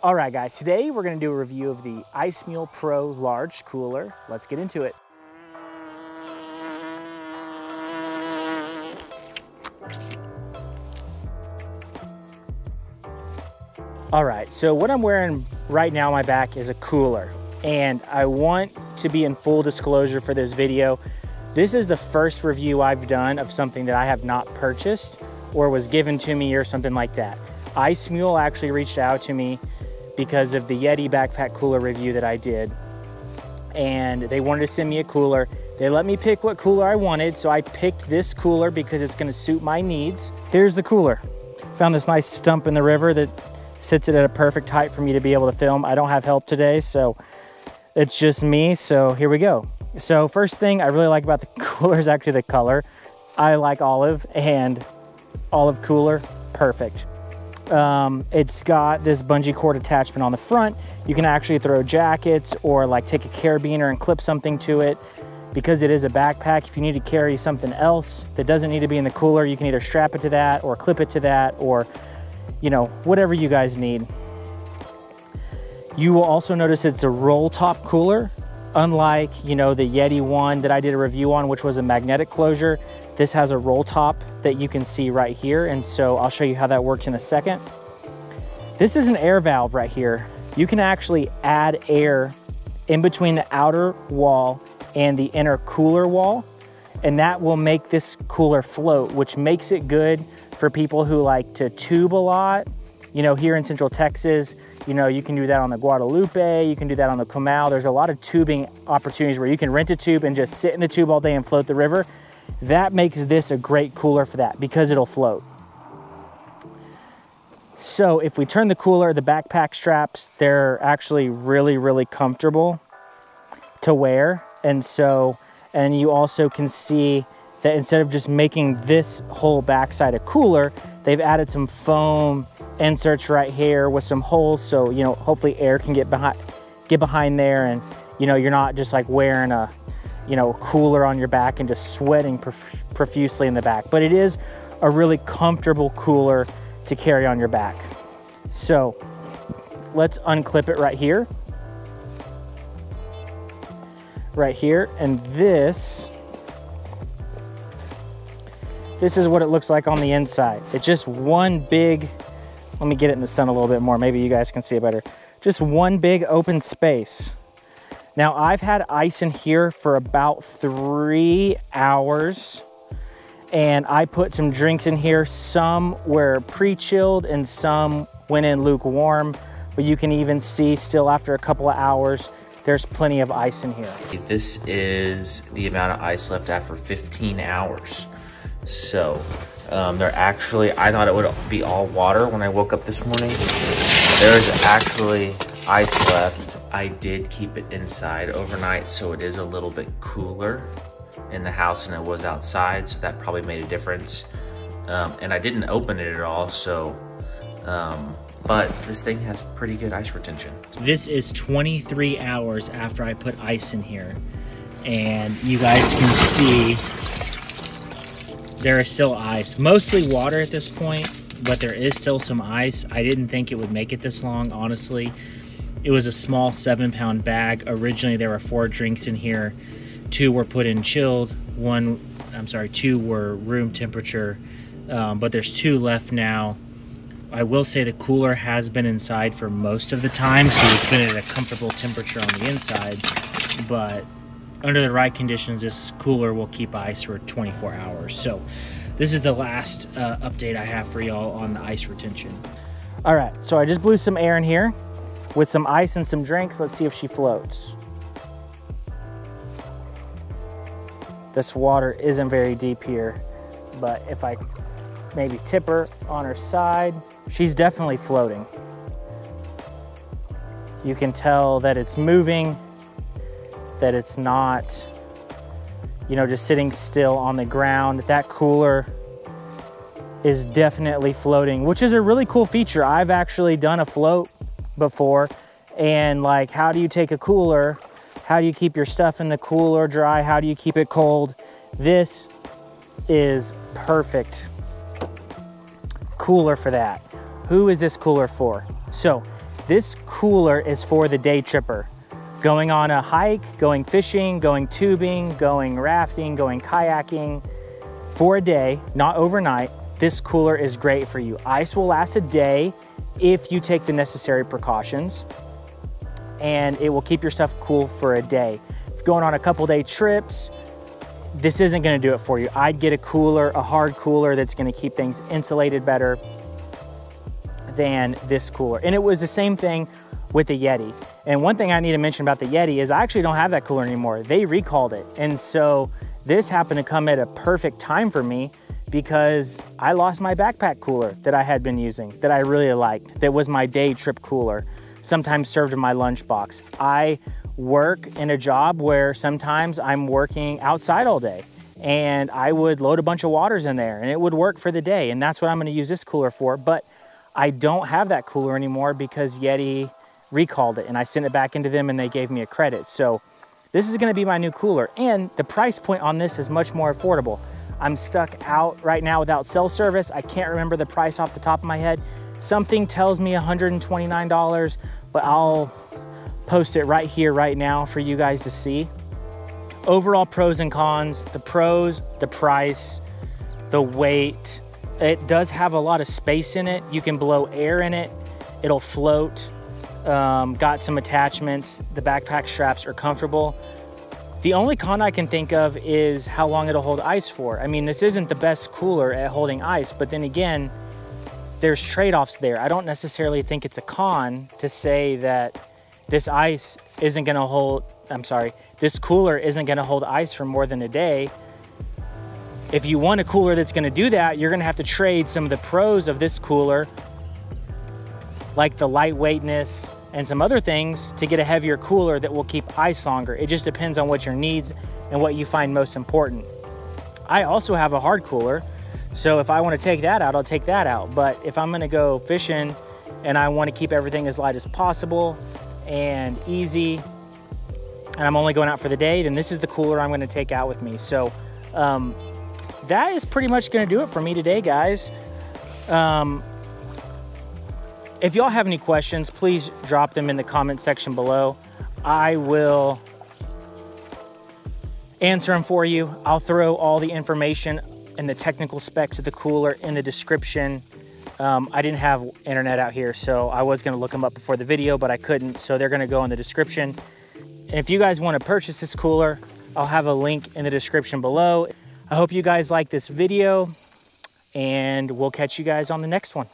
All right, guys, today we're gonna do a review of the ICEMULE Pro Large Cooler. Let's get into it. All right, so what I'm wearing right now on my back is a cooler, and I want to be in full disclosure for this video. This is the first review I've done of something that I have not purchased or was given to me or something like that. ICEMULE actually reached out to me because of the Yeti backpack cooler review that I did, and they wanted to send me a cooler. They let me pick what cooler I wanted, so I picked this cooler because it's gonna suit my needs. Here's the cooler. Found this nice stump in the river that sits it at a perfect height for me to be able to film. I don't have help today, so it's just me, so here we go. So first thing I really like about the cooler is actually the color. I like olive, and olive cooler, perfect. It's got this bungee cord attachment on the front. You can actually throw jackets or like take a carabiner and clip something to it. Because it is a backpack, if you need to carry something else that doesn't need to be in the cooler, you can either strap it to that or clip it to that, or you know, whatever you guys need. You will also notice it's a roll top cooler. Unlike, you know, the Yeti one that I did a review on, which was a magnetic closure, this has a roll top that you can see right here. And so I'll show you how that works in a second. This is an air valve right here. You can actually add air in between the outer wall and the inner cooler wall, and that will make this cooler float, which makes it good for people who like to tube a lot. You know, here in Central Texas, you know, you can do that on the Guadalupe, you can do that on the Comal. There's a lot of tubing opportunities where you can rent a tube and just sit in the tube all day and float the river. That makes this a great cooler for that because it'll float. So if we turn the cooler, the backpack straps, they're actually really, really comfortable to wear. And so, and you also can see that instead of just making this whole backside a cooler, they've added some foam inserts right here with some holes, so you know, hopefully air can get behind there, and you know, you're not just like wearing a, you know, cooler on your back and just sweating profusely in the back. But it is a really comfortable cooler to carry on your back. So let's unclip it right here, and this is what it looks like on the inside. It's just one big, let me get it in the sun a little bit more, maybe you guys can see it better. Just one big open space. Now I've had ice in here for about 3 hours, and I put some drinks in here. Some were pre-chilled and some went in lukewarm, but you can even see still after a couple of hours, there's plenty of ice in here. This is the amount of ice left after 15 hours. So they're actually, I thought it would be all water when I woke up this morning. There's actually ice left. I did keep it inside overnight, so it is a little bit cooler in the house than it was outside, so that probably made a difference. And I didn't open it at all, so, but this thing has pretty good ice retention. This is 23 hours after I put ice in here, and you guys can see there is still ice, mostly water at this point, but there is still some ice. I didn't think it would make it this long, honestly. It was a small 7-pound bag. Originally there were 4 drinks in here. 2 were put in chilled, 2 were room temperature, but there's 2 left now. I will say the cooler has been inside for most of the time, so it's been at a comfortable temperature on the inside, but under the right conditions, this cooler will keep ice for 24 hours. So this is the last update I have for y'all on the ice retention. All right, so I just blew some air in here with some ice and some drinks. Let's see if she floats. This water isn't very deep here, but if I maybe tip her on her side, she's definitely floating. You can tell that it's moving, that it's not, you know, just sitting still on the ground. That cooler is definitely floating, which is a really cool feature. I've actually done a float before, and like, how do you take a cooler? How do you keep your stuff in the cooler dry? How do you keep it cold? This is perfect cooler for that. Who is this cooler for? So This cooler is for the day tripper. Going on a hike, going fishing, going tubing, going rafting, going kayaking for a day, not overnight. This cooler is great for you. Ice will last a day if you take the necessary precautions, and it will keep your stuff cool for a day. If you're going on a couple day trips, this isn't gonna do it for you. I'd get a cooler, a hard cooler that's gonna keep things insulated better than this cooler. And it was the same thing with the Yeti. And one thing I need to mention about the Yeti is I actually don't have that cooler anymore. They recalled it. And so this happened to come at a perfect time for me because I lost my backpack cooler that I had been using, that I really liked, that was my day trip cooler, sometimes served in my lunchbox. I work in a job where sometimes I'm working outside all day, and I would load a bunch of waters in there and it would work for the day. And that's what I'm gonna use this cooler for. But I don't have that cooler anymore because Yeti recalled it, and I sent it back into them and they gave me a credit. So this is gonna be my new cooler, and the price point on this is much more affordable. I'm stuck out right now without cell service. I can't remember the price off the top of my head. Something tells me $129, but I'll post it right here, right now for you guys to see. Overall pros and cons. The pros, the price, the weight. It does have a lot of space in it. You can blow air in it. It'll float. Got some attachments. The backpack straps are comfortable. The only con I can think of is how long it'll hold ice for. I mean, this isn't the best cooler at holding ice, but then again, there's trade-offs there. I don't necessarily think it's a con to say that this ice isn't gonna hold, this cooler isn't gonna hold ice for more than a day. If you want a cooler that's gonna do that, you're gonna have to trade some of the pros of this cooler, like the lightweightness and some other things, to get a heavier cooler that will keep ice longer. It just depends on what your needs and what you find most important. I also have a hard cooler, so if I wanna take that out, I'll take that out. But if I'm gonna go fishing and I wanna keep everything as light as possible and easy, and I'm only going out for the day, then this is the cooler I'm gonna take out with me. So that is pretty much gonna do it for me today, guys. If y'all have any questions, please drop them in the comment section below. I will answer them for you. I'll throw all the information and the technical specs of the cooler in the description. I didn't have internet out here, so I was gonna look them up before the video, but I couldn't, so they're gonna go in the description. And if you guys wanna purchase this cooler, I'll have a link in the description below. I hope you guys like this video, and we'll catch you guys on the next one.